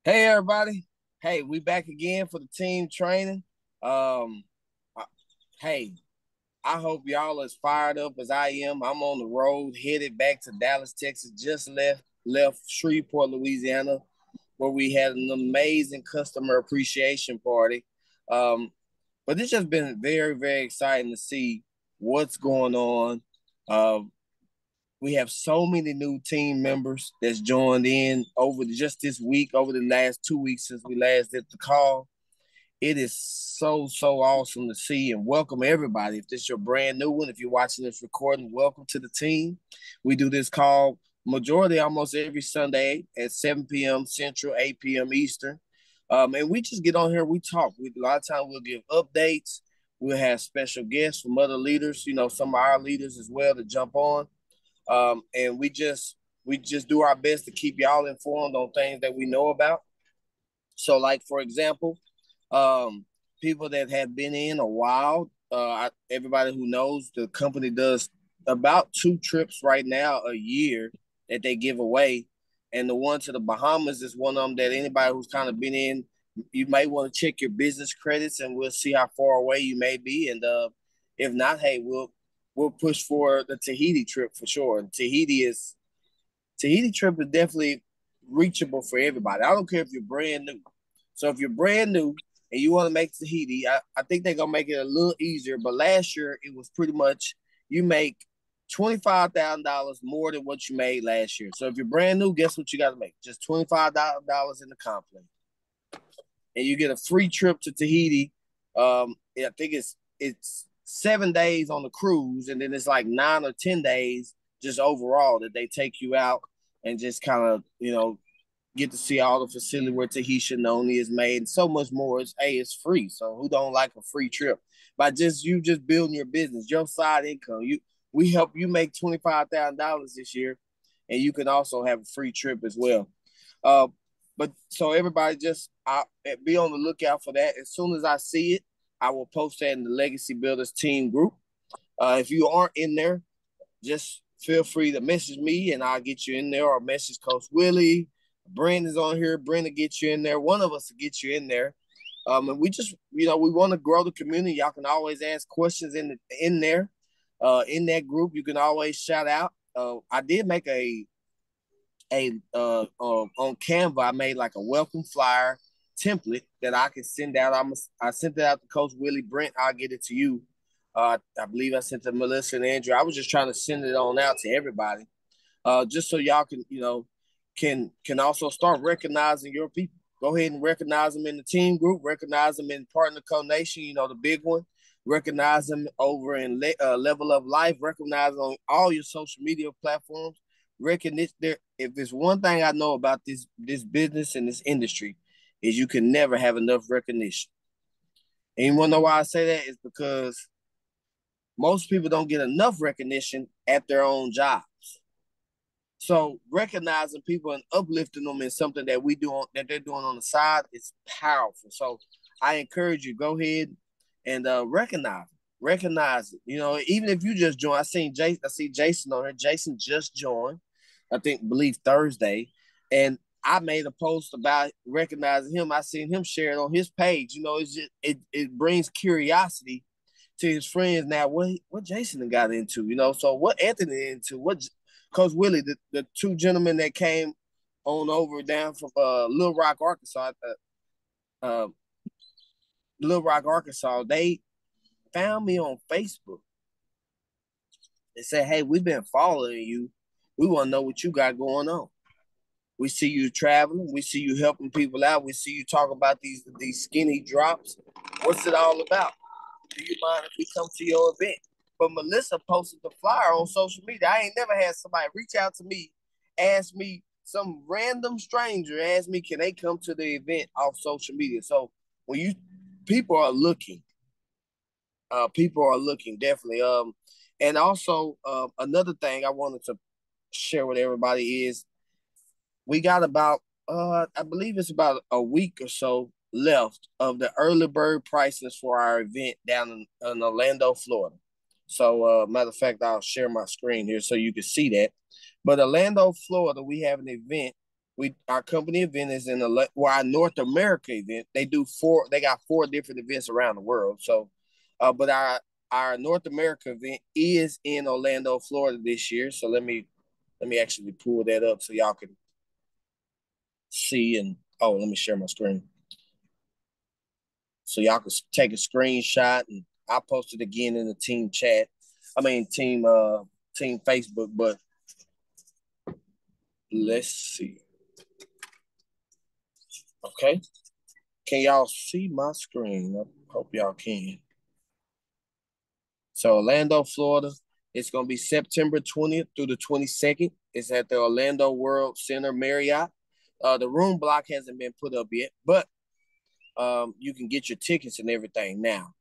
Hey everybody. Hey, we back again for the team training. Um uh, hey, I hope y'all as fired up as I am. I'm on the road headed back to Dallas, Texas. Just left Shreveport, Louisiana, where we had an amazing customer appreciation party. Um but it's just been very, very exciting to see what's going on. Uh, we have so many new team members that's joined in over just this week, over the last 2 weeks since we last did the call. It is so awesome to see and welcome everybody. If this is your brand new one, if you're watching this recording, welcome to the team. We do this call majority almost every Sunday at 7 p.m. Central, 8 p.m. Eastern. And we just get on here, we talk. A lot of times we'll give updates. We'll have special guests from other leaders, some of our leaders as well to jump on. And we just do our best to keep y'all informed on things that we know about. So, like for example, people that have been in a while, everybody who knows the company does about 2 trips right now a year that they give away, and the one to the Bahamas is one of them that anybody who's kind of been in, you may want to check your business credits, and we'll see how far away you may be, and if not, hey, we'll push for the Tahiti trip for sure. And Tahiti trip is definitely reachable for everybody. I don't care if you're brand new. So if you're brand new and you want to make Tahiti, I think they're gonna make it a little easier. But last year it was pretty much you make $25,000 more than what you made last year. So if you're brand new, guess what you got to make? Just $25 in the comp plan, and you get a free trip to Tahiti. I think it's 7 days on the cruise, and then it's like 9 or 10 days just overall that they take you out and just kind of get to see all the facility where Tahitian noni is made, and so much more. It's free, so who don't like a free trip? By just building your business, your side income. We help you make $25,000 this year, and you can also have a free trip as well. Uh, but so everybody just be on the lookout for that. As soon as I see it, I will post that in the Legacy Builders team group. If you aren't in there, just feel free to message me and I'll get you in there, or message Coach Willie. Brandon's on here. Brandon get you in there. One of us will get you in there. And we just, we want to grow the community. Y'all can always ask questions in there. In that group, you can always shout out. I did make on Canva. I made like a welcome flyer template that I can send out. I sent it out to Coach Willie. Brent, I'll get it to you. I believe I sent it to Melissa and Andrew. I was just trying to send it on out to everybody, just so y'all can can also start recognizing your people. Go ahead and recognize them in the team group. Recognize them in Partner Co Nation. The big one. Recognize them over in Level Up Life. Recognize on all your social media platforms. Recognize there. If there's one thing I know about this business and this industry, is you can never have enough recognition. And you want to know why I say that? Is because most people don't get enough recognition at their own jobs. So recognizing people and uplifting them in something that that they're doing on the side is powerful. So I encourage you, go ahead and recognize it. Even if you just joined, I see Jason on here. Jason just joined, believe Thursday, and I made a post about recognizing him. I seen him share it on his page. It brings curiosity to his friends now. What Jason got into, so what Anthony into, what Coach Willie, the two gentlemen that came on over down from Little Rock, Arkansas, they found me on Facebook. They said, "Hey, we've been following you. We want to know what you got going on. We see you traveling. We see you helping people out. We see you talk about these skinny drops. What's it all about? Do you mind if we come to your event?" But Melissa posted the flyer on social media. I ain't never had somebody reach out to me, ask me, some random stranger ask me, can they come to the event off social media? So when people are looking, definitely. And also another thing I wanted to share with everybody is we got about I believe it's about a week or so left of the early bird prices for our event down in Orlando, Florida. So, matter of fact, I'll share my screen here so you can see that. But Orlando, Florida, we have an event our company event is our North America event. They got 4 different events around the world. So, but our North America event is in Orlando, Florida this year. So let me actually pull that up so y'all can see. And let me share my screen so y'all can take a screenshot, and I'll post it again in the team chat. I mean team Facebook. But let's see. Okay, can y'all see my screen? I hope y'all can. So Orlando, Florida. It's going to be September 20th through the 22nd. It's at the Orlando World Center Marriott. The room block hasn't been put up yet, but you can get your tickets and everything now.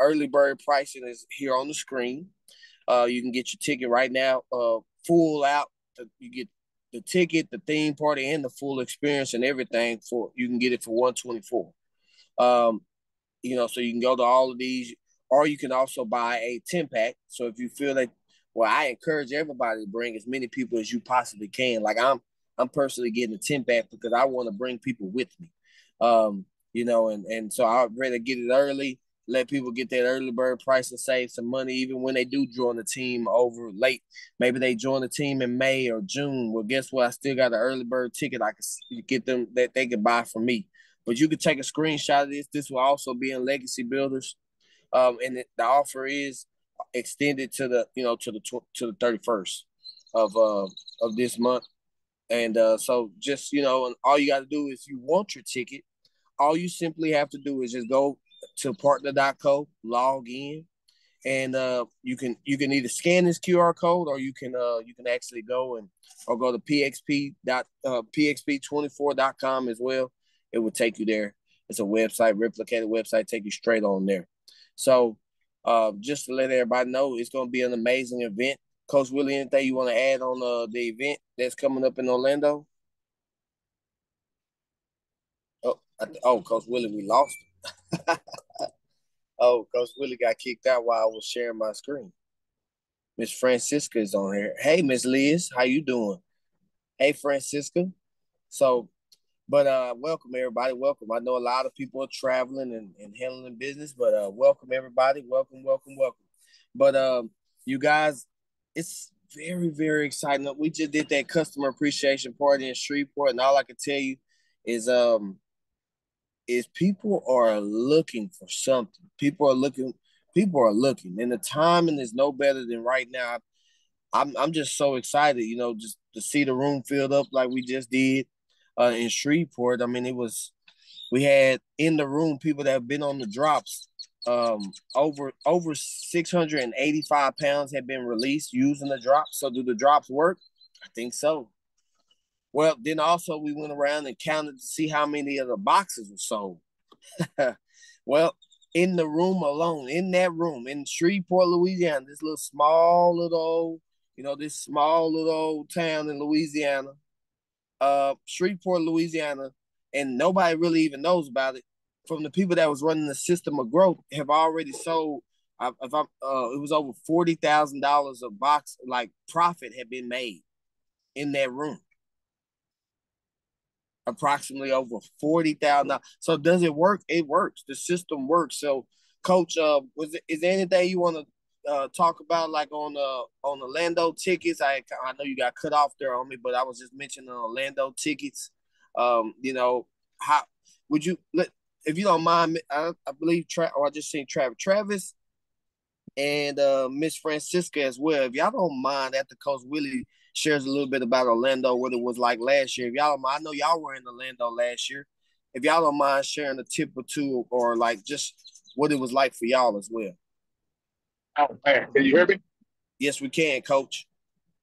Early bird pricing is here on the screen. You can get your ticket right now, full out. You get the ticket, the theme party, and the full experience and everything you can get it for $124. So you can go to all of these, or you can also buy a 10-pack. So if you feel that, well, I encourage everybody to bring as many people as you possibly can. Like I'm personally getting a 10-pack because I want to bring people with me. And so I'd rather get it early, let people get that early bird price and save some money, even when they do join the team over late. Maybe they join the team in May or June. Well, guess what? I still got an early bird ticket I can get them that they can buy from me. But you can take a screenshot of this. This will also be in Legacy Builders, and the offer is extended to the 31st of this month. And so just and all you got to do is, you want your ticket. All you simply have to do is just go to partner.co, log in, and you can either scan this QR code, or you can actually go to pxp24.com as well. It will take you there. It's a website, replicated website, take you straight on there. So just to let everybody know, it's going to be an amazing event. Coach Willie, anything you want to add on the event that's coming up in Orlando? Coach Willie, we lost him. Coach Willie got kicked out while I was sharing my screen. Miss Francisca is on here. Hey, Miss Liz, how you doing? Hey, Francisca. So, but welcome everybody. Welcome. I know a lot of people are traveling and handling business, but welcome everybody. Welcome. But you guys, it's very, very exciting. We just did that customer appreciation party in Shreveport, and all I can tell you is people are looking for something. People are looking, and the timing is no better than right now. I'm just so excited, just to see the room filled up like we just did in Shreveport. I mean, we had in the room people that have been on the drops. Over 685 pounds have been released using the drops. So do the drops work? I think so. Well, then also we went around and counted to see how many of the boxes were sold. Well, in the room alone, in that room in Shreveport, Louisiana, this small little town in Louisiana, Shreveport, Louisiana, and nobody really even knows about it. From the people that was running the system of growth, have already sold. It was over $40,000 a box, like profit had been made in that room. Approximately over $40,000. So does it work? It works. The system works. So, Coach, is there anything you want to talk about, like on Orlando tickets? I know you got cut off there on me, but I was just mentioning Orlando tickets. How would you if you don't mind? I believe I just seen Travis and Miss Francisca as well. If y'all don't mind, after Coach Willie shares a little bit about Orlando, what it was like last year. If y'all don't mind, I know y'all were in Orlando last year. If y'all don't mind sharing a tip or two, or like just what it was like for y'all as well. Oh man, can you hear me? Yes, we can, Coach.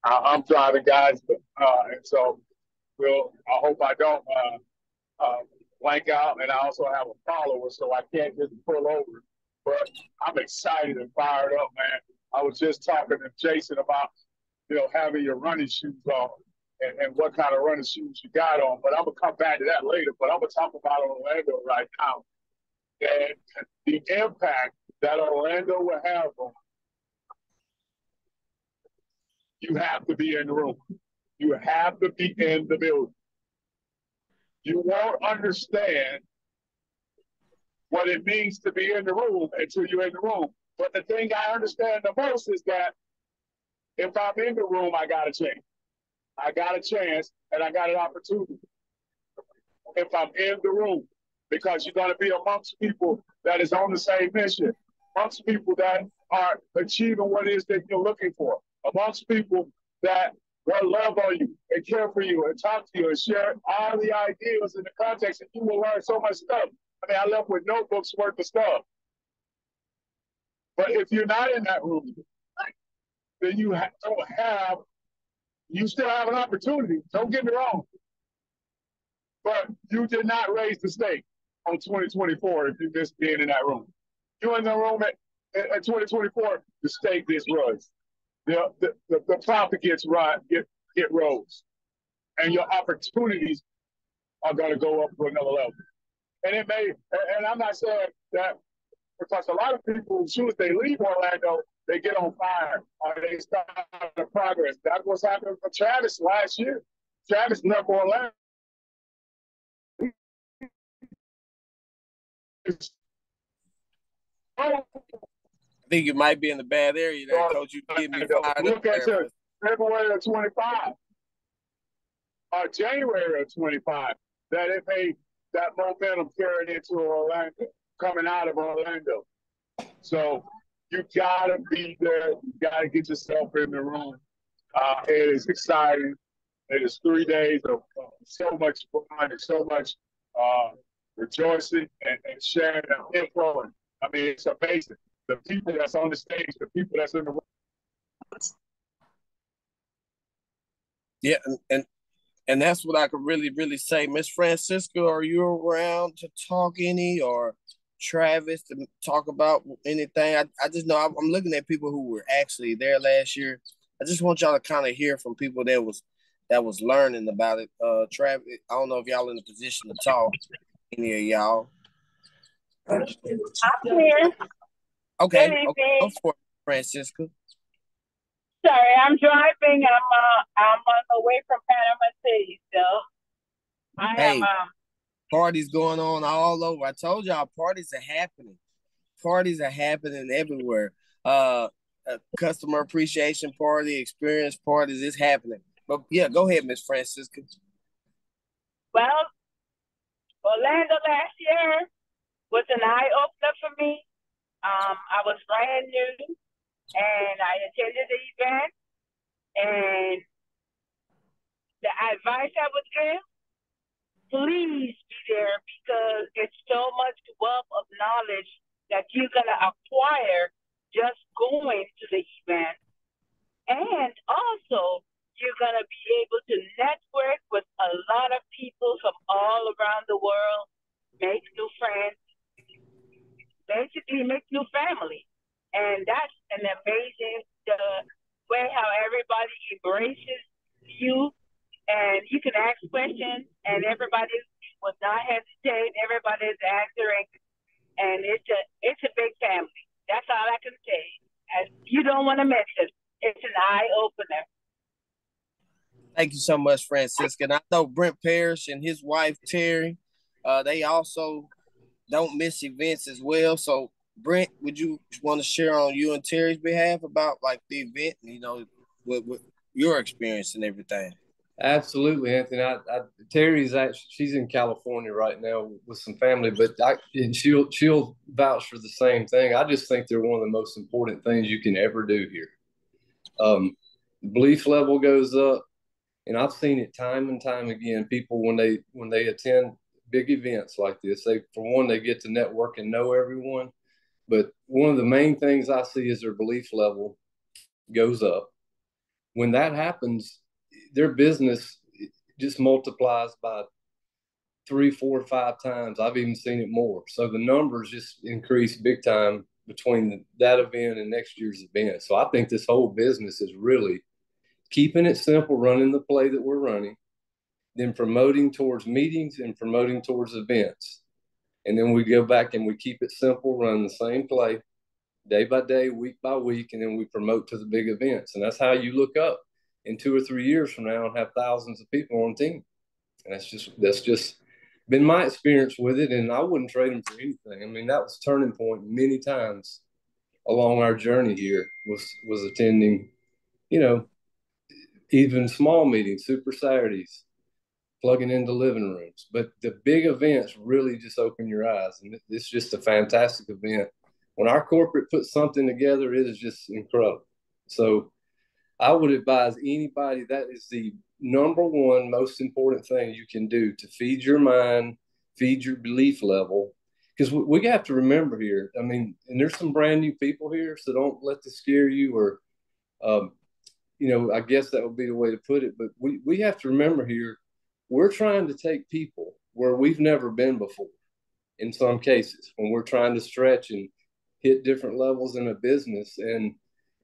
I'm driving, guys, and so I hope I don't blank out, and I also have a follower, so I can't just pull over. But I'm excited and fired up, man. I was just talking to Jason about having your running shoes on and what kind of running shoes you got on. But I'm gonna come back to that later. But I'm gonna talk about Orlando right now and the impact that Orlando will have on. You have to be in the room. You have to be in the building. You won't understand what it means to be in the room until you're in the room. But the thing I understand the most is that if I'm in the room, I got a chance. I got a chance and I got an opportunity if I'm in the room, because you're going to be amongst people that is on the same mission, amongst people that are achieving what it is that you're looking for, amongst people that will love on you and care for you and talk to you and share all the ideas in the context, and you will learn so much stuff. I mean, I left with notebooks worth of stuff. But if you're not in that room, then you still have an opportunity. Don't get me wrong. But you did not raise the stake on 2024 if you missed being in that room. You're in the room at 2024, the stake gets raised. The profit gets rose. And your opportunities are going to go up to another level. And I'm not saying that, because a lot of people, as soon as they leave Orlando, they get on fire or they start the progress. That's what's happened for Travis last year. Travis left Orlando. I think you might be in a bad area there, Coach. You get me fired Look up at there. February of 25 or January of 25. That momentum carried into Orlando, coming out of Orlando. So you gotta be there. You gotta get yourself in the room. It is exciting. It is 3 days of so much fun and so much rejoicing and sharing and info. I mean, it's amazing. The people that's on the stage, the people that's in the room. Yeah, and that's what I could really say. Miss Francisca, are you around to talk any, or Travis to talk about anything? I just know I'm looking at people who were actually there last year. I just want y'all to kind of hear from people that was learning about it. Travis, I don't know if y'all in a position to talk. Any of y'all? I'm here. Okay, go for it, Francisca. Sorry, I'm driving. I'm on the way from Panama City, so parties going on all over. I told y'all parties are happening. Parties are happening everywhere. Customer appreciation party, experience parties, it's happening. But yeah, go ahead, Miss Francisca. Well, Orlando last year was an eye opener for me. I was brand new, and I attended the event. And the advice I would give, please be there, because it's so much wealth of knowledge that you're going to acquire just going to the event. And also, you're going to be able to network with a lot of people from all around the world, make new friends, basically make new family. And that's an amazing way how everybody embraces you, and you can ask questions and everybody will not hesitate. Everybody is answering, and it's a big family. That's all I can say. As you don't want to miss it. It's an eye opener. Thank you so much, Francisca. And I know Brent Parrish and his wife Terry, they also don't miss events as well. So Brent, would you want to share on you and Terry's behalf about like the event, with your experience and everything? Absolutely, Anthony. Terry's actually, she's in California right now with some family, but she'll vouch for the same thing. I just think they're one of the most important things you can ever do here. Belief level goes up, and I've seen it time and time again. People when they attend big events like this, they get to network and know everyone. But one of the main things I see is their belief level goes up. When that happens, their business just multiplies by 3, 4, 5 times. I've even seen it more. So the numbers just increase big time between that event and next year's event. So I think this whole business is really keeping it simple, running the play that we're running, then promoting towards meetings and promoting towards events. And then we go back and we keep it simple, run the same play day by day, week by week, and then we promote to the big events. And that's how you look up in 2 or 3 years from now and have thousands of people on the team. And that's just been my experience with it, and I wouldn't trade them for anything. I mean, that was a turning point many times along our journey here was attending, you know, even small meetings, Super Saturdays, plugging into living rooms. But the big events really just open your eyes, and it's just a fantastic event. When our corporate puts something together, it is just incredible. So I would advise anybody that is the number one most important thing you can do to feed your mind, feed your belief level. Because we have to remember here, I mean, and there's some brand new people here, so don't let this scare you or, um, I guess that would be the way to put it. But we have to remember here, we're trying to take people where we've never been before in some cases when we're trying to stretch and hit different levels in a business. And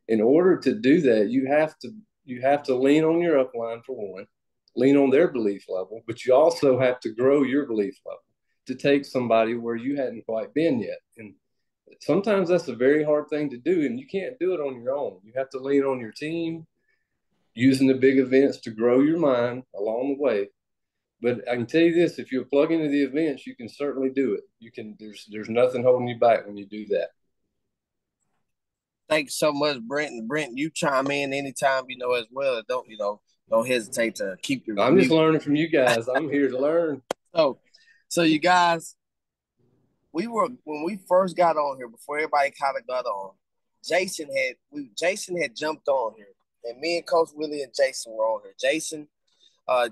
in order to do that, you have to lean on your upline for one, lean on their belief level, but you also have to grow your belief level to take somebody where you hadn't quite been yet. And sometimes that's a very hard thing to do, and you can't do it on your own. You have to lean on your team, using the big events to grow your mind along the way. But I can tell you this: if you plug into the events, you can certainly do it. You can. There's nothing holding you back when you do that. Thanks so much, Brent. And Brent, you chime in anytime as well. Don't hesitate to keep your. I'm just learning from you guys. I'm here to learn. So you guys, when we first got on here, before everybody kind of got on, Jason had jumped on here, and me and Coach Willie and Jason were on here.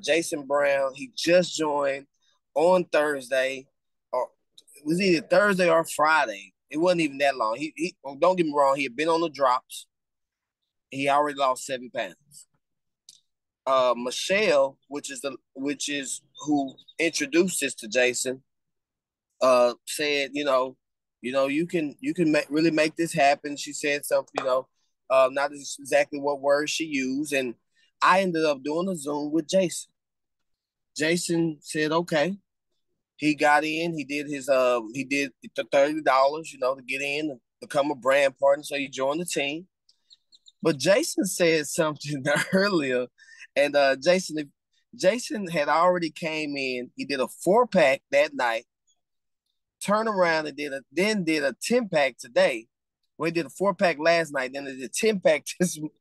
Jason Brown, he just joined on Thursday, or it was either Thursday or Friday. It wasn't even that long. He don't get me wrong, he had been on the drops. He already lost 7 pounds. Michelle, which is who introduced this to Jason, said, you can really make this happen. She said something, not exactly what words she used, and I ended up doing a Zoom with Jason. Jason said, okay. He got in. He did the $30, to get in and become a brand partner. So he joined the team. But Jason said something earlier, and Jason had already came in. He did a 4-pack that night. Turned around and did a 10-pack today. Well, he did a 4-pack last night. Then he did a 10-pack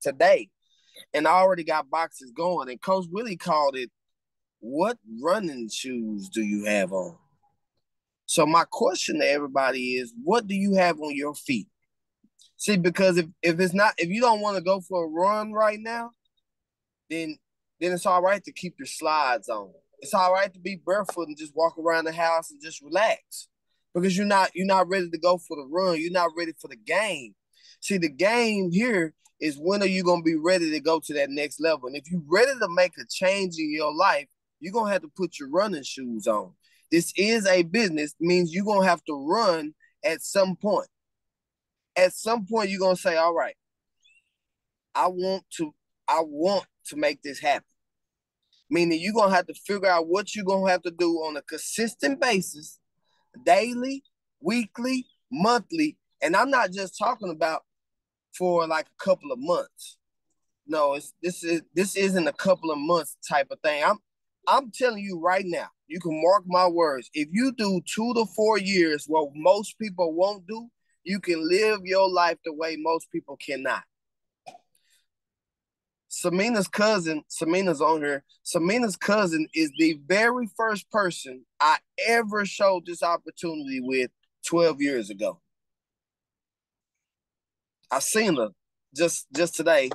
today. And I already got boxes going. And Coach Willie called it, what running shoes do you have on? So my question to everybody is, what do you have on your feet? See, because if you don't want to go for a run right now, then it's all right to keep your slides on. It's all right to be barefoot and just walk around the house and just relax. Because you're not ready to go for the run. You're not ready for the game. See, the game here is, when are you going to be ready to go to that next level? And if you're ready to make a change in your life, you're going to have to put your running shoes on. This is a business, means you're going to have to run at some point. At some point, you're going to say, all right, I want to make this happen. Meaning you're going to have to figure out what you're going to have to do on a consistent basis, daily, weekly, monthly. And I'm not just talking about for like a couple of months. No, this isn't a couple of months type of thing. I'm telling you right now, you can mark my words. If you do 2 to 4 years, what most people won't do, you can live your life the way most people cannot. Samina's on here. Samina's cousin is the very first person I ever showed this opportunity with 12 years ago. I seen her just today,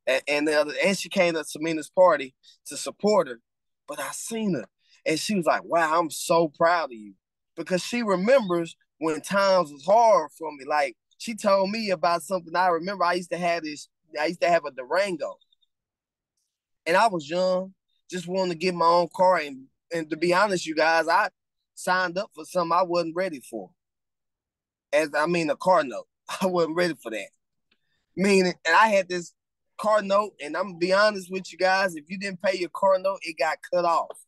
and she came to Samina's party to support her. But I seen her, and she was like, "Wow, I'm so proud of you," because she remembers when times was hard for me. Like, she told me about something I remember. I used to have a Durango, and I was young, just wanting to get my own car. And to be honest, you guys, I signed up for something I wasn't ready for. A car note. I wasn't ready for that. Meaning, and I had this car note, and I'm gonna be honest with you guys, if you didn't pay your car note, it got cut off.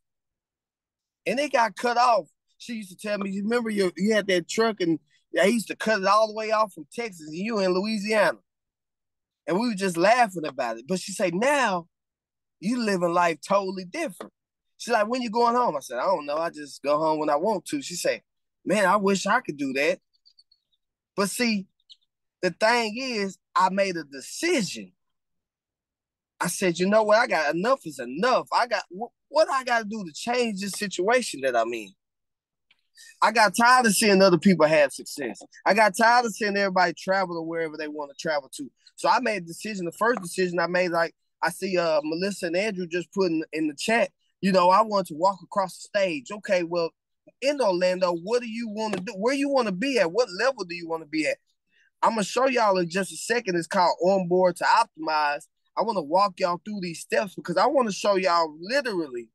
And it got cut off. She used to tell me, you remember you had that truck, and I used to cut it all the way off from Texas, and you in Louisiana. And we were just laughing about it. But she said, now you living life totally different. She's like, when you going home? I said, I don't know. I just go home when I want to. She said, man, I wish I could do that. But see, the thing is, I made a decision. I said, you know what? I got enough is enough. I got what I got to do to change this situation that I'm in. I got tired of seeing other people have success. I got tired of seeing everybody travel to wherever they want to travel to. So I made a decision. The first decision I made, like I see Melissa and Andrew just put in the chat, I want to walk across the stage. Okay, well, in Orlando, what do you want to do? Where you want to be at? What level do you want to be at? I'm going to show y'all in just a second. It's called Onboard to Optimize. I want to walk y'all through these steps because I want to show y'all literally.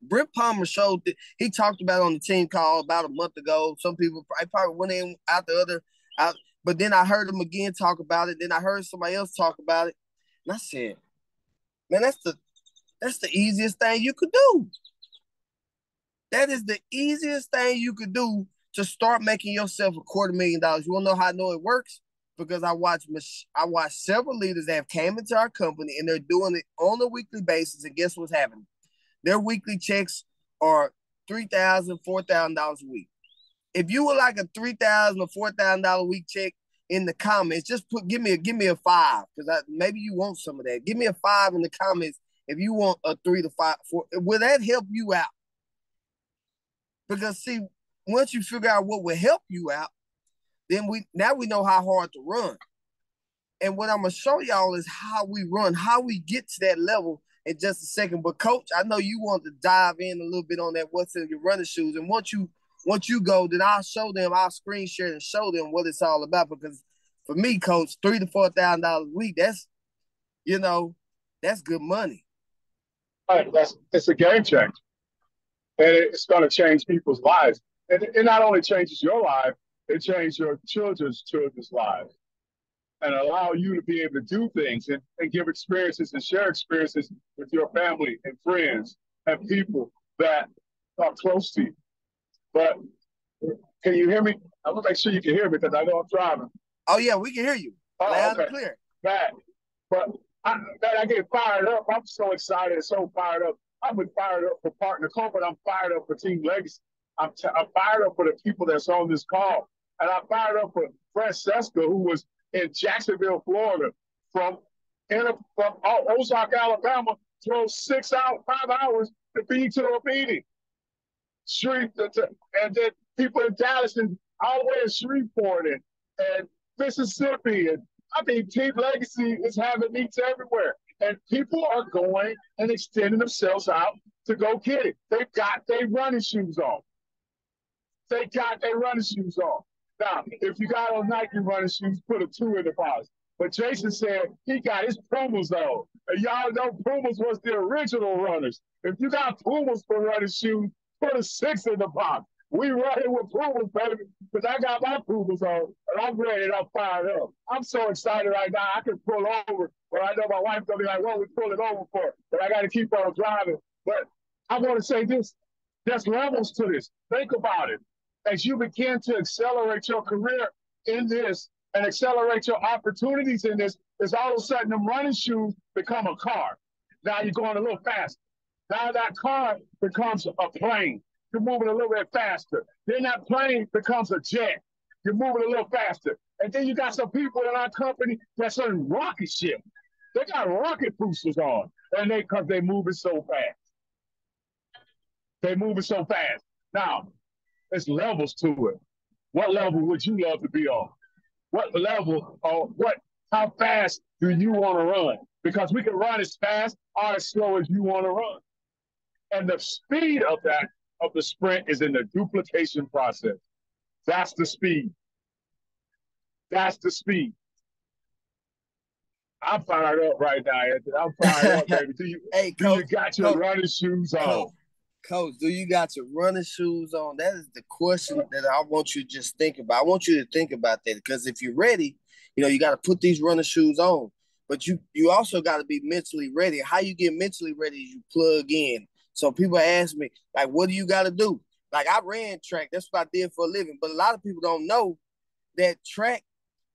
Britt Palmer showed that he talked about it on the team call about a month ago. Some people probably went in out the other out, but then I heard him again talk about it. Then I heard somebody else talk about it. And I said, man, that's the easiest thing you could do. That is the easiest thing you could do to start making yourself $250,000. You want to know how I know it works? Because I watch several leaders that have came into our company and they're doing it on a weekly basis. And guess what's happening? Their weekly checks are $3,000, $4,000 a week. If you would like a $3,000 or $4,000 a week check in the comments, just give me a 5 because maybe you want some of that. Give me a 5 in the comments if you want a 3 to 5. 4. Will that help you out? Because see, once you figure out what will help you out, then we know how hard to run. And what I'm gonna show y'all is how we run, how we get to that level in just a second. But Coach, I know you want to dive in a little bit on that, what's in your running shoes. And once you go, then I'll screen share and show them what it's all about. Because for me, Coach, $3,000 to $4,000 a week, that's good money. Right, it's a game changer. And it's going to change people's lives. And it not only changes your life, it changes your children's lives and allow you to be able to do things and give experiences and share experiences with your family and friends and people that are close to you. But can you hear me? I want to make sure you can hear me because I know I'm driving. Oh, yeah, we can hear you. Loud and clear. Bad. But I get fired up. I'm so excited and so fired up. I've been fired up for Partner Call, but I'm fired up for Team Legacy. I'm fired up for the people that's on this call. And I'm fired up for Francesca, who was in Jacksonville, Florida, from Ozark, Alabama, drove 5 hours to be to a meeting. And then people in Dallas and all the way in Shreveport and Mississippi. And I mean, Team Legacy is having meets everywhere. And people are going and extending themselves out to go get it. They've got their running shoes on. Now, if you got on Nike running shoes, put a 2 in the box. But Jason said he got his Pumas on. And y'all know Pumas was the original runners. If you got Pumas for running shoes, put a 6 in the box. We running with Pumas, baby, because I got my Pumas on, and I'm ready and I'm fired up. I'm so excited right now. I can pull over, but I know my wife's going to be like, what are we pulling over for? But I got to keep on driving. But I want to say this. There's levels to this. Think about it. As you begin to accelerate your career in this and accelerate your opportunities in this, is all of a sudden them running shoes become a car. Now you're going a little faster. Now that car becomes a plane. You're moving a little bit faster. Then that plane becomes a jet. You're moving a little faster. And then you got some people in our company that's on rocket ship. They got rocket boosters on, and because they're moving so fast. They're moving so fast. Now, there's levels to it. What level would you love to be on? What level or how fast do you want to run? Because we can run as fast or as slow as you want to run. And the speed of the sprint is in the duplication process. That's the speed. That's the speed. I'm fired up right now, Anthony. I'm fired up, baby. Do you got your running shoes on? Coach, do you got your running shoes on? That is the question that I want you to just think about. I want you to think about that because if you're ready, you got to put these running shoes on. But you also got to be mentally ready. How you get mentally ready is you plug in. So people ask me, like, what do you got to do? Like, I ran track. That's what I did for a living. But a lot of people don't know that track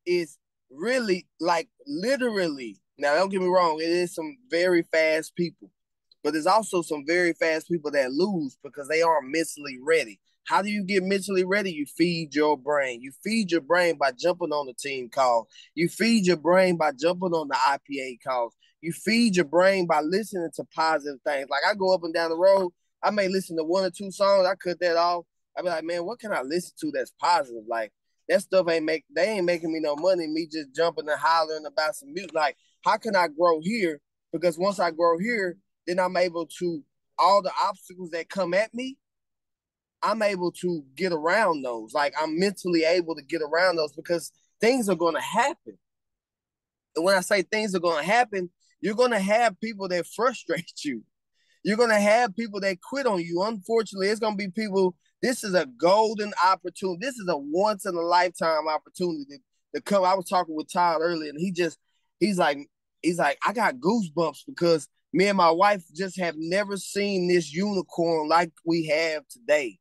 is really, like, literally. Now, don't get me wrong. It is some very fast people. but there's also some very fast people that lose because they aren't mentally ready. How do you get mentally ready? You feed your brain. You feed your brain by jumping on the team call. You feed your brain by jumping on the IPA calls. You feed your brain by listening to positive things. Like I go up and down the road, I may listen to 1 or 2 songs. I cut that off. I be like, man, what can I listen to that's positive? Like that stuff they ain't making me no money. Me just jumping and hollering about some music. Like, how can I grow here? Because once I grow here, then I'm able to, all the obstacles that come at me, I'm able to get around those. Like I'm mentally able to get around those because things are going to happen. And when I say things are going to happen, you're going to have people that frustrate you. You're going to have people that quit on you. Unfortunately, it's going to be people. This is a golden opportunity. This is a once in a lifetime opportunity to come. I was talking with Todd earlier, and he's like, I got goosebumps because me and my wife just have never seen this unicorn like we have today.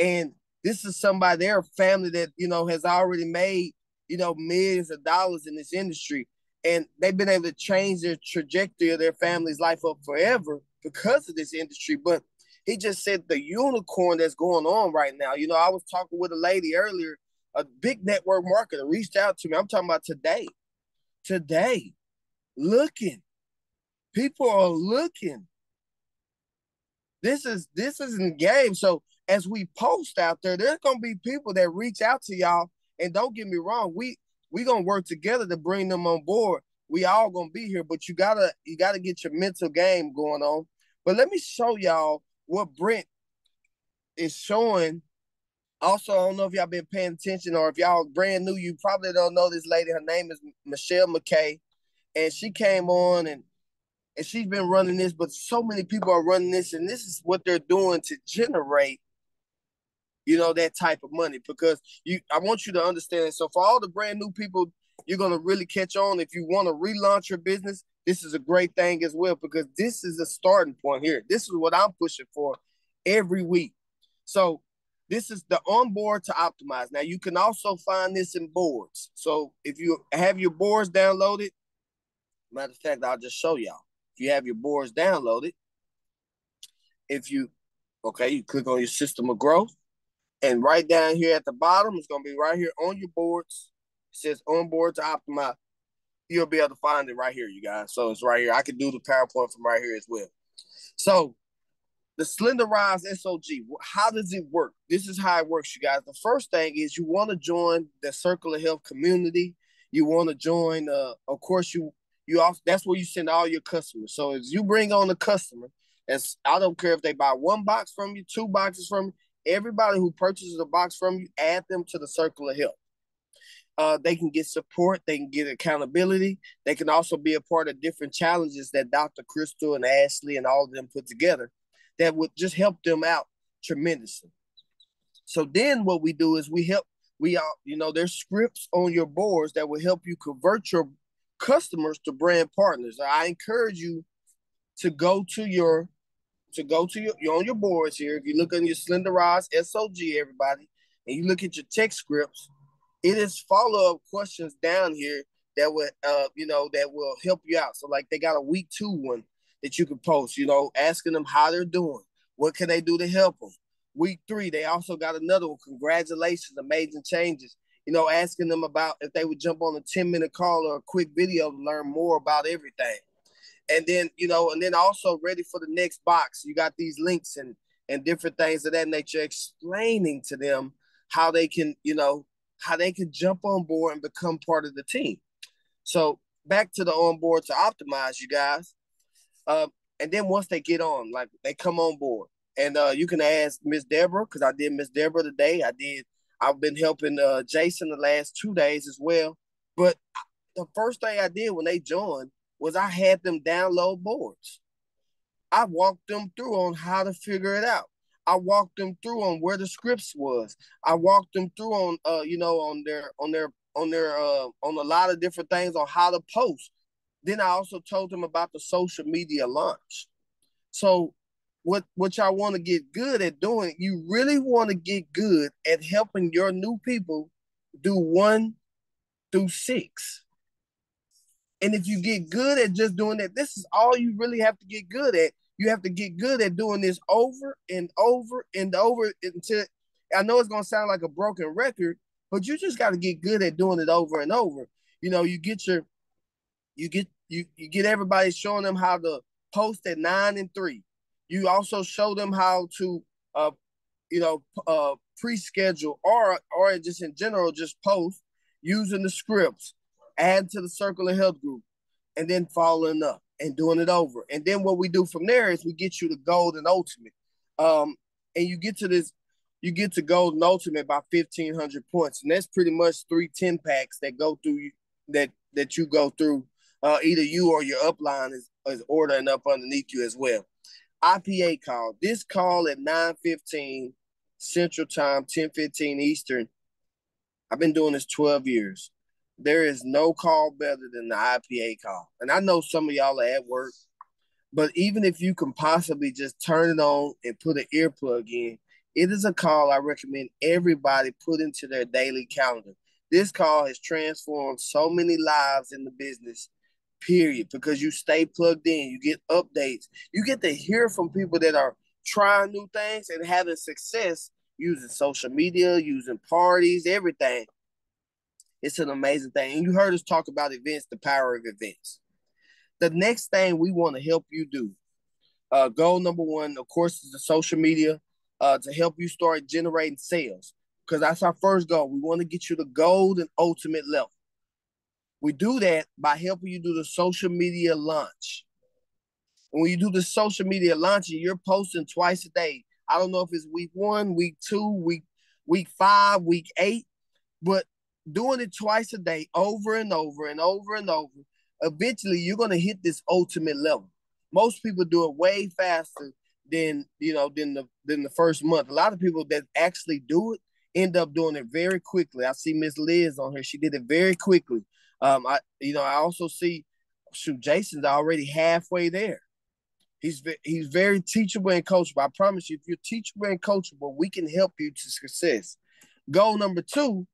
And this is somebody, their family that, has already made, millions of dollars in this industry. And they've been able to change their trajectory of their family's life up forever because of this industry. But he just said the unicorn that's going on right now. I was talking with a lady earlier, a big network marketer reached out to me. I'm talking about today. Looking. People are looking. This is in the game. So as we post out there, there's gonna be people that reach out to y'all. And don't get me wrong, we gonna work together to bring them on board. We all gonna be here, but you gotta get your mental game going on. But let me show y'all what Brent is showing. Also, I don't know if y'all been paying attention or if y'all brand new, you probably don't know this lady. Her name is Michelle McKay, and she came on and she's been running this, but so many people are running this, and this is what they're doing to generate, that type of money. Because I want you to understand. So for all the brand new people, you're gonna really catch on. If you want to relaunch your business, this is a great thing as well, because this is a starting point here. This is what I'm pushing for every week. So this is the Onboard to Optimize. Now you can also find this in boards. So if you have your boards downloaded, matter of fact, I'll just show y'all. If you have your boards downloaded, you click on your system of growth, and right down here at the bottom, it's going to be right here on your boards. It says Onboard to Optimize. You'll be able to find it right here, you guys. So it's right here. I can do the PowerPoint from right here as well. So the Slenderized SOG, how does it work? This is how it works, you guys. The first thing is you want to join the Circle of Health community. You want to join, of course, that's where you send all your customers. So as you bring on a customer, I don't care if they buy 1 box from you, 2 boxes from you, everybody who purchases a box from you, add them to the Circle of Health. They can get support. They can get accountability. They can also be a part of different challenges that Dr. Crystal and Ashley and all of them put together that would just help them out tremendously. So then what we do is there's scripts on your boards that will help you convert your customers to brand partners. I encourage you to go to your you're on your boards here. If you look on your Slenderized SOG, everybody, and you look at your text scripts, it is follow-up questions down here that will that will help you out. So like they got a week 2 one that you can post, asking them how they're doing. What can they do to help them? Week 3, they also got another one. Congratulations, amazing changes. Asking them about if they would jump on a 10-minute call or a quick video to learn more about everything. And then, and then also ready for the next box. You got these links and different things of that nature, explaining to them how they can, jump on board and become part of the team. So back to the Onboard to Optimize, you guys. And then once they get on, like they come on board, and you can ask Miss Deborah, because I did Miss Deborah today. I've been helping Jason the last 2 days as well. But the first thing I did when they joined was I had them download boards. I walked them through on how to figure it out. I walked them through on where the scripts was. I walked them through on on a lot of different things on how to post. Then I also told them about the social media launch. So what y'all want to get good at doing, you really want to get good at helping your new people do 1 through 6. And if you get good at just doing that, this is all you really have to get good at. You have to get good at doing this over and over and over until, I know it's going to sound like a broken record, but you just got to get good at doing it over and over. You know, you get everybody showing them how to post at 9 and 3. You also show them how to pre-schedule or just in general just post using the scripts, add to the Circle of Health group, and then following up and doing it over. And then what we do from there is we get you the gold and ultimate. And you get to gold and ultimate by 1,500 points. And that's pretty much 3 10-packs that go through that you go through. Either you or your upline is ordering up underneath you as well. IPA call. This call at 9:15 Central Time, 10:15 Eastern. I've been doing this 12 years. There is no call better than the IPA call. And I know some of y'all are at work, but even if you can possibly just turn it on and put an earplug in, it is a call I recommend everybody put into their daily calendar. This call has transformed so many lives in the business, period, because you stay plugged in, you get updates, you get to hear from people that are trying new things and having success using social media, using parties, everything. It's an amazing thing. And you heard us talk about events, the power of events. The next thing we want to help you do, goal number 1, of course, is the social media to help you start generating sales, because that's our first goal. We want to get you the gold and ultimate level. We do that by helping you do the social media launch. And when you do the social media launch, you're posting twice a day. I don't know if it's week 1, week 2, week 5, week 8, but doing it twice a day, over and over and over and over, eventually you're going to hit this ultimate level. Most people do it way faster than the first month. A lot of people that actually do it end up doing it very quickly. I see Miss Liz on here. She did it very quickly. I also see, Jason's already halfway there. He's very teachable and coachable. I promise you, if you're teachable and coachable, we can help you to success. Goal number 2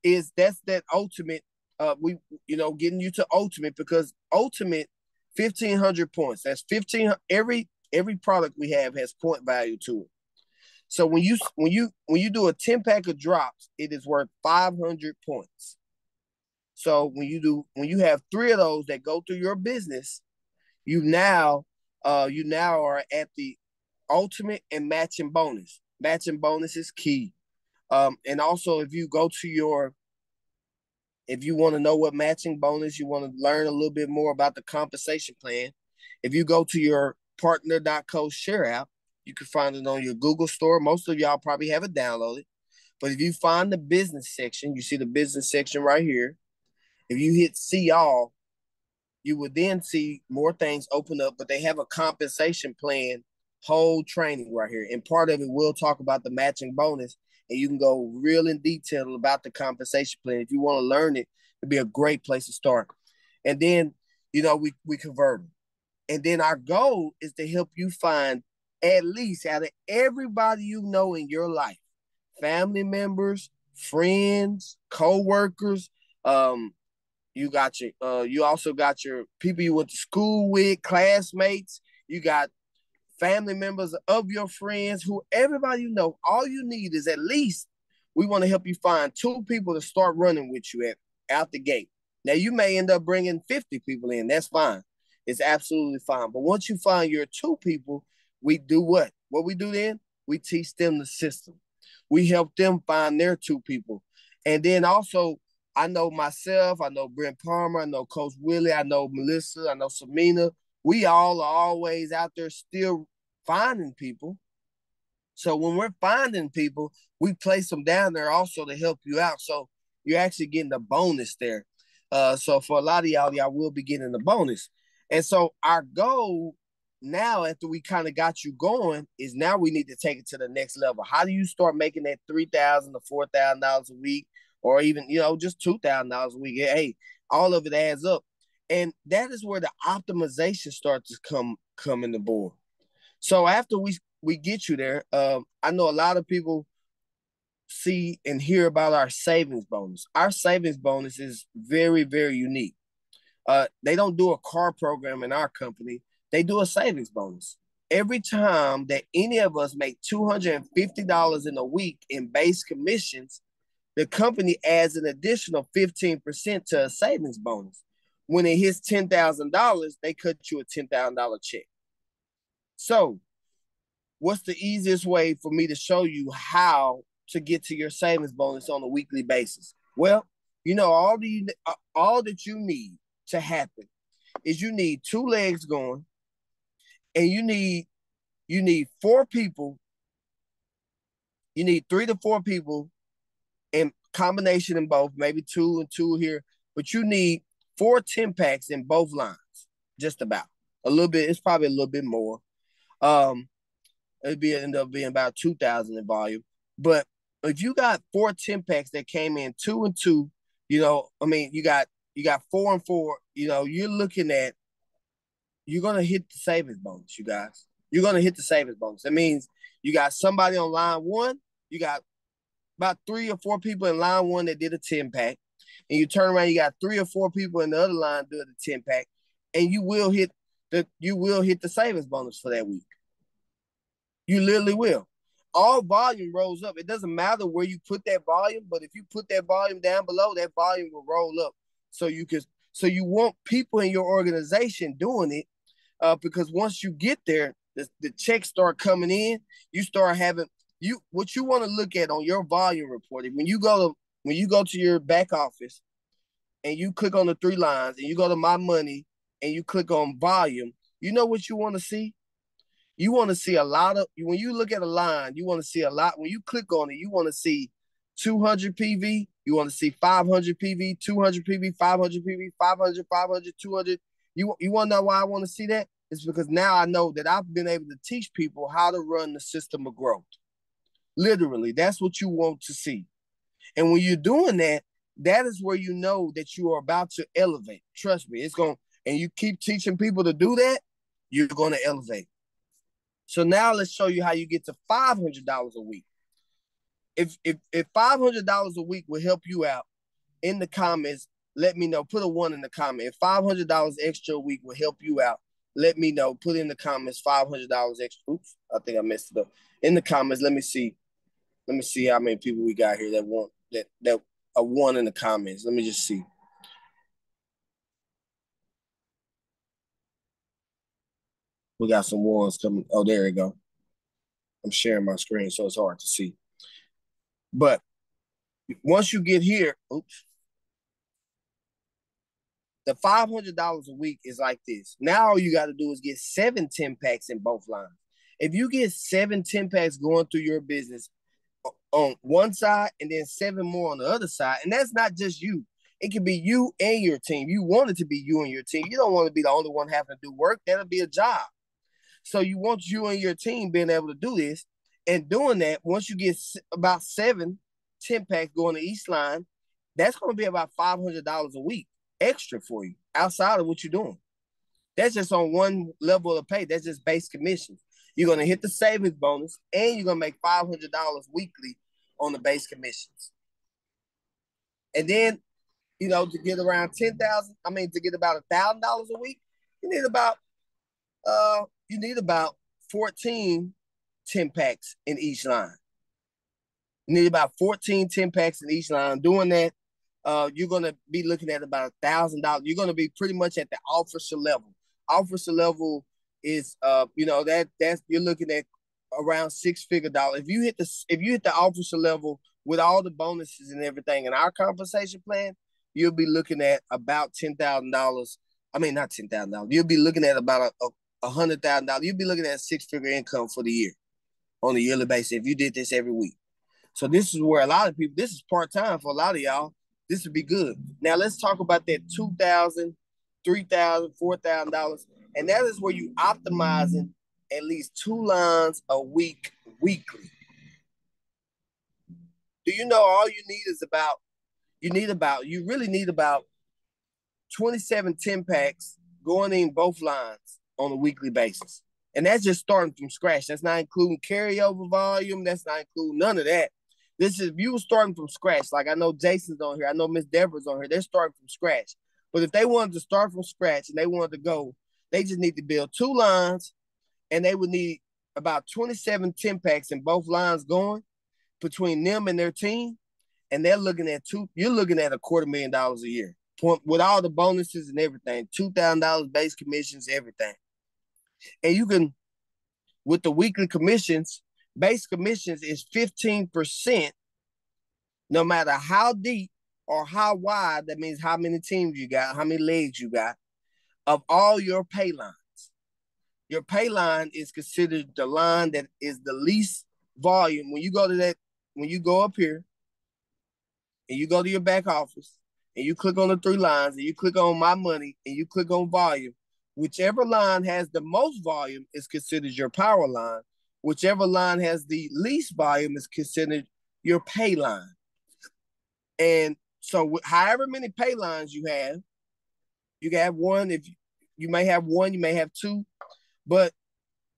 is that ultimate. Getting you to ultimate, because ultimate 1,500 points. That's 15. Every product we have has point value to it. So when you do a 10-pack of drops, it is worth 500 points. So when you have 3 of those that go through your business, you now are at the ultimate and matching bonus. Matching bonus is key. And also, if you want to know what matching bonus, you want to learn a little bit more about the compensation plan, if you go to your partner.co share app, you can find it on your Google store. Most of y'all probably have it downloaded. But if you find the business section, you see the business section right here. If you hit see all, you would then see more things open up, but they have a compensation plan, whole training right here. And part of it, we'll talk about the matching bonus, and you can go real in detail about the compensation plan. If you want to learn it, it'd be a great place to start. And then, we convert them. And then our goal is to help you find, at least out of everybody you know in your life, family members, friends, co-workers, you also got your people you went to school with, classmates. You got family members of your friends, who everybody you know. All you need is, at least, we want to help you find 2 people to start running with you out the gate. Now, you may end up bringing 50 people in. That's fine. It's absolutely fine. But once you find your 2 people, we do what? What we do then? We teach them the system. We help them find their 2 people. And then also, I know myself, I know Brent Palmer, I know Coach Willie, I know Melissa, I know Samina. We all are always out there still finding people. So when we're finding people, we place them down there also to help you out. So you're actually getting a bonus there. So for a lot of y'all will be getting the bonus. And so our goal now, after we kind of got you going, is now we need to take it to the next level. How do you start making that $3,000 to $4,000 a week, or even, just $2,000 a week? Hey, all of it adds up. And that is where the optimization starts to come in the board. So after we get you there, I know a lot of people see and hear about our savings bonus. Our savings bonus is very, very unique. They don't do a car program in our company. They do a savings bonus. every time that any of us make $250 in a week in base commissions, the company adds an additional 15% to a savings bonus. When it hits $10,000, they cut you a $10,000 check. So, what's the easiest way for me to show you how to get to your savings bonus on a weekly basis? Well, all that you need to happen is you need 2 legs going, and you need 4 people. You need 3 to 4 people in combination in both, maybe 2 and 2 here, but you need 4 10 packs in both lines, just about. A little bit, it's probably a little bit more. It'd end up being about 2,000 in volume. But if you got 4 10 packs that came in 2 and 2, you got 4 and 4, you're looking at, you're gonna hit the savings bonus, you guys. You're gonna hit the savings bonus. That means you got somebody on line 1, you got about 3 or 4 people in line 1 that did a 10 pack, and you turn around, you got 3 or 4 people in the other line doing the 10 pack, and you will hit the savings bonus for that week. You literally will. All volume rolls up. It doesn't matter where you put that volume, but if you put that volume down below, that volume will roll up. So you want people in your organization doing it, because once you get there, the checks start coming in. You start having what you want to look at on your volume report. When you go to your back office and you click on the 3 lines and you go to My Money and you click on volume, you know what you want to see? You want to see a lot of, when you look at a line, you want to see a lot. When you click on it, you want to see 200 PV, you want to see 500 PV, 200 PV, 500 PV, 500, 500, 200. You want to know why I want to see that? It's because now I know that I've been able to teach people how to run the system of growth. Literally, that's what you want to see. And when you're doing that, that is where you know that you are about to elevate. Trust me, and you keep teaching people to do that, you're going to elevate. So now let's show you how you get to $500 a week. If $500 a week will help you out, in the comments, let me know. Put a 1 in the comment. If $500 extra a week will help you out, let me know. Put in the comments $500 extra. Oops, I think I messed it up. In the comments, let me see. Let me see how many people we got here that want that a 1 in the comments. Let me just see. We got some 1s coming. Oh, there we go. I'm sharing my screen, so it's hard to see. But once you get here, oops, the $500 a week is like this. Now all you got to do is get 7 10 packs in both lines. If you get 7 10 packs going through your business on one side and then 7 more on the other side, and that's not just you. It can be you and your team. You want it to be you and your team. You don't want to be the only one having to do work. That'll be a job. So you want you and your team being able to do this, and doing that, once you get about 7 10 packs going to each line, that's going to be about $500 a week extra for you outside of what you're doing. That's just on one level of pay. That's just base commissions. You're going to hit the savings bonus, and you're going to make $500 weekly on the base commissions. And then, to get around to get about $1,000 a week, you need about 14 10 packs in each line. You need about 14 10 packs in each line. Doing that, you're going to be looking at about $1,000. You're going to be pretty much at the officer level. Officer level is, that's you're looking at around 6-figure dollars. If you hit the officer level with all the bonuses and everything in our compensation plan, you'll be looking at about $10,000. I mean, not $10,000. You'll be looking at about $100,000. You'll be looking at 6-figure income for the year on a yearly basis if you did this every week. So this is where a lot of people, this is part-time for a lot of y'all. This would be good. Now let's talk about that $2,000, $3,000, $4,000. And that is where you optimizing at least 2 lines a week, weekly. Do you know all you really need about 27 10 packs going in both lines on a weekly basis. And that's just starting from scratch. That's not including carryover volume. That's not including none of that. This is, if you were starting from scratch, like I know Jason's on here, I know Miss Deborah's on here, they're starting from scratch. But if they wanted to start from scratch and they wanted to go, they just need to build 2 lines and they would need about 27 10 packs in both lines going between them and their team, and they're looking at you're looking at $250,000 a year with all the bonuses and everything, $2,000 base commissions, everything. And you can, with the weekly commissions, base commissions is 15%, no matter how deep or how wide, that means how many teams you got, how many legs you got, of all your pay lines. Your pay line is considered the line that is the least volume. When you go to that, when you go up here and you go to your back office and you click on the 3 lines and you click on my money and you click on volume, whichever line has the most volume is considered your power line. Whichever line has the least volume is considered your pay line. And so however many pay lines you can have one. If you may have one, you may have 2, but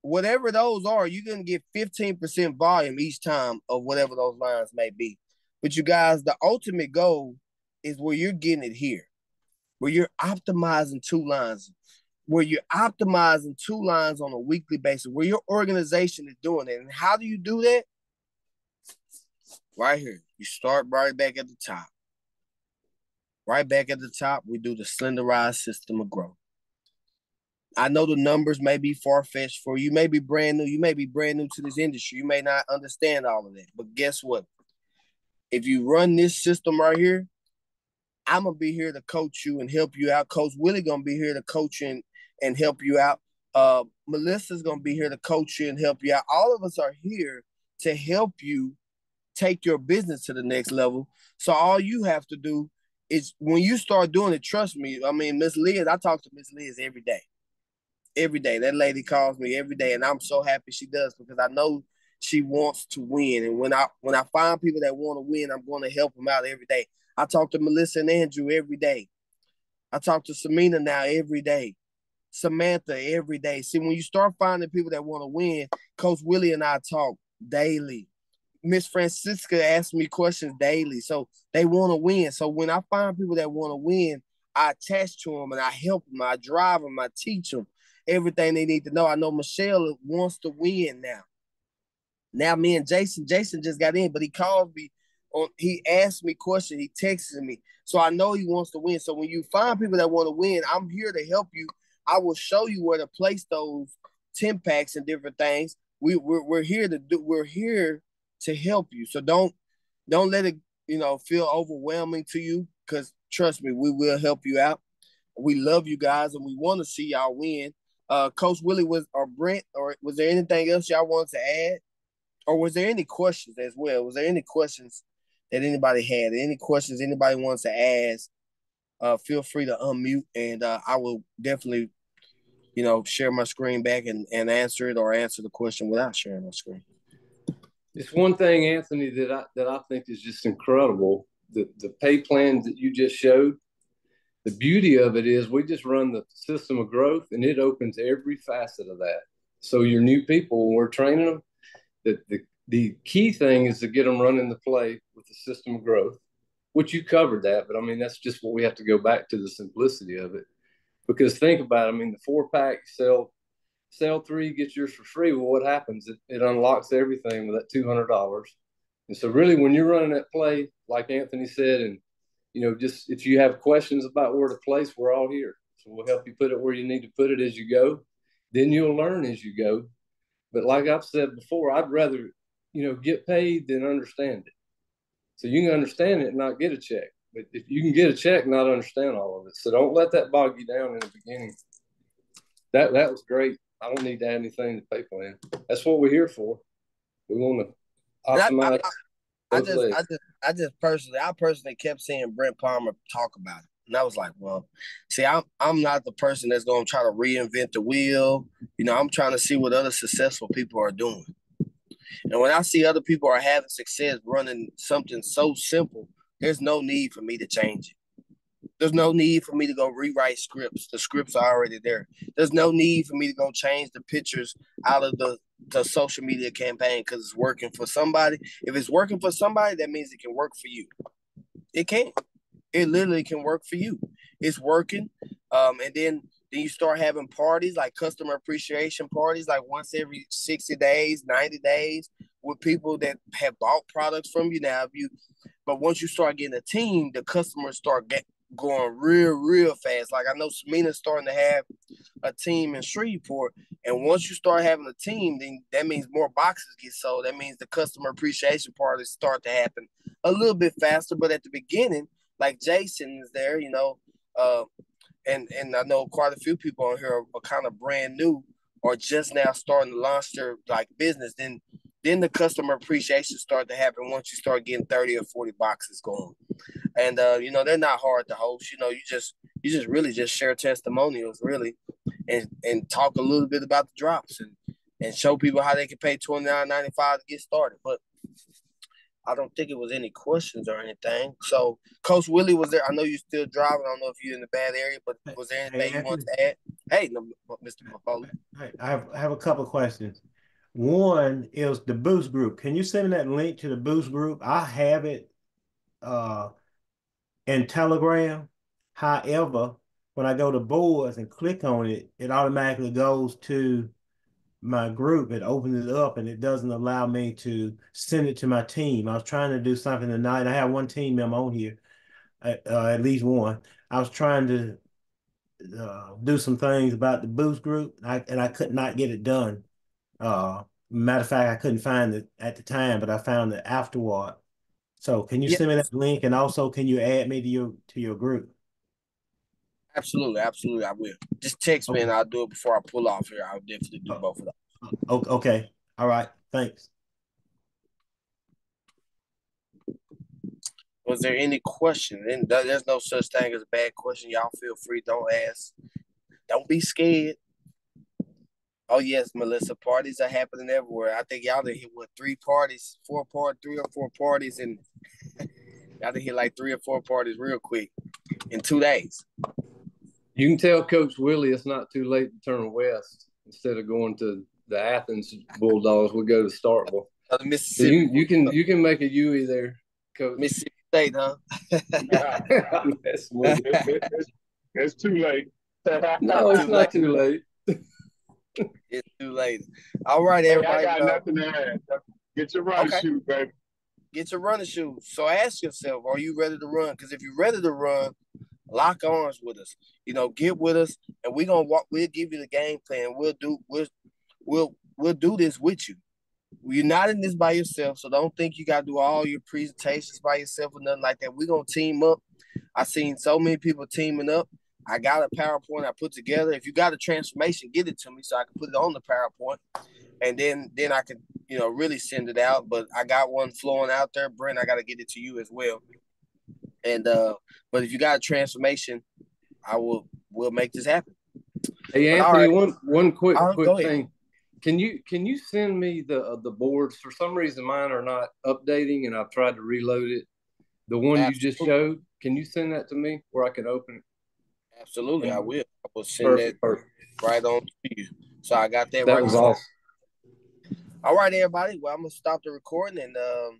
whatever those are, you're going to get 15% volume each time of whatever those lines may be. But you guys, the ultimate goal is where you're getting it here, where you're optimizing 2 lines, where you're optimizing 2 lines on a weekly basis, where your organization is doing it. And how do you do that? Right here. You start right back at the top. Right back at the top, we do the slenderized system of growth. I know the numbers may be far-fetched for you. You may be brand new. You may be brand new to this industry. You may not understand all of that. But guess what? If you run this system right here, I'm going to be here to coach you and help you out. Coach Willie going to be here to coach you and help you out. Melissa's going to be here to coach you and help you out. All of us are here to help you take your business to the next level. So all you have to do is, when you start doing it, trust me, I mean, Miss Liz, I talk to Miss Liz every day. Every day. That lady calls me every day, and I'm so happy she does, because I know she wants to win. And when I find people that want to win, I'm going to help them out every day. I talk to Melissa and Andrew every day. I talk to Samina now every day. Samantha every day. See, when you start finding people that want to win, Coach Willie and I talk daily. Miss Francisca asks me questions daily. So they want to win. So when I find people that want to win, I attach to them and I help them. I drive them. I teach them everything they need to know. I know Michelle wants to win now. Now me and Jason just got in, but he called me. He asked me questions. He texted me. So I know he wants to win. So when you find people that want to win, I'm here to help you. I will show you where to place those 10 packs and different things. We're here to do. We're here to help you. So don't let it feel overwhelming to you, because trust me, we will help you out. We love you guys and we want to see y'all win. Coach Willie or Brent, or was there anything else y'all wanted to add? Or was there any questions as well? Was there any questions that anybody had? Any questions anybody wants to ask? Feel free to unmute, and I will definitely, share my screen back and answer it, or answer the question without sharing my screen. It's one thing, Anthony, that I think is just incredible. The pay plan that you just showed. The beauty of it is we just run the system of growth, and it opens every facet of that. So your new people, when we're training them, the key thing is to get them running the play with the system of growth, which you covered that. But I mean, that's just what we have to go back to, the simplicity of it. Because think about it, I mean, the 4-pack, sell 3, get yours for free. Well, what happens? It unlocks everything with that $200. And so really, when you're running that play, like Anthony said, and just if you have questions about where to place, we're all here. So we'll help you put it where you need to put it as you go. Then you'll learn as you go. But like I've said before, I'd rather, get paid than understand it. So you can understand it and not get a check. But if you can get a check and not understand all of it. So don't let that bog you down in the beginning. That was great. I don't need to add anything to pay plan. That's what we're here for. We want to optimize. I personally kept seeing Brent Palmer talk about it. And I was like, well, see, I'm not the person that's going to try to reinvent the wheel. I'm trying to see what other successful people are doing. And when I see other people are having success running something so simple, there's no need for me to change it. There's no need for me to go rewrite scripts. The scripts are already there. There's no need for me to go change the pictures out of the social media campaign because it's working for somebody. If it's working for somebody, that means it can work for you. It can. It literally can work for you. It's working. And then Then you start having parties like customer appreciation parties, like once every 60 days, 90 days, with people that have bought products from you. Now, but once you start getting a team, the customers start going real fast. Like I know Semina's starting to have a team in Shreveport, and once you start having a team, then that means more boxes get sold. That means the customer appreciation parties start to happen a little bit faster. But at the beginning, like Jason is there, and I know quite a few people on here are kind of brand new or just now starting to launch their like business. Then the customer appreciation start to happen once you start getting 30 or 40 boxes going. And they're not hard to host. You just really just share testimonials really and talk a little bit about the drops and show people how they can pay $29.95 to get started. But I don't think it was any questions or anything. So Coach Willie was there. I know you're still driving. I don't know if you're in the bad area, but was there anything you want to add? Hey, no, Mr. Mafoli. I have a couple of questions. One is the Boost group. Can you send me that link to the Boost group? I have it in Telegram. However, when I go to boards and click on it, it automatically goes to my group. It opens it up and it doesn't allow me to send it to my team. I was trying to do something tonight. I have one team member on here, at least one. I was trying to do some things about the Boost group, and I could not get it done. Matter of fact, I couldn't find it at the time, but I found it afterward. So can you send me that link, and also can you add me to your group? Absolutely, I will. Just text me and I'll do it before I pull off here. I'll definitely do both of them. Okay. All right. Thanks. Was there any question? And there's no such thing as a bad question. Y'all feel free. Don't ask. Don't be scared. Oh yes, Melissa, parties are happening everywhere. I think y'all done hit three or four parties, and y'all done hit like 3 or 4 parties real quick in 2 days. You can tell Coach Willie it's not too late to turn west. Instead of going to the Athens Bulldogs, we'll go to Starkville. Mississippi. So you can make a Huey there, Coach. Mississippi State, huh? It's too late. No, it's not too late. It's too late. All right, everybody. I got nothing to add. Get your running shoes, baby. Get your running shoes. So ask yourself, are you ready to run? Because if you're ready to run, lock arms with us. Get with us, and we're gonna walk. We'll give you the game plan. We'll do this with you. You're not in this by yourself, so don't think you gotta do all your presentations by yourself or nothing like that. We're gonna team up. I've seen so many people teaming up. I got a PowerPoint I put together. If you got a transformation, get it to me so I can put it on the PowerPoint, and then I can really send it out. But I got one flowing out there, Brent. I got to get it to you as well. And but if you got a transformation, we'll make this happen. Hey Anthony, one quick thing. Can you send me the boards? For some reason mine are not updating, and I've tried to reload it. The one you just showed, can you send that to me where I can open it? Absolutely, I will. I will send that right on to you. So I got that right. That was awesome. All right, everybody. Well, I'm gonna stop the recording, and all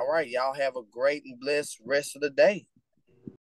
right, y'all have a great and blessed rest of the day.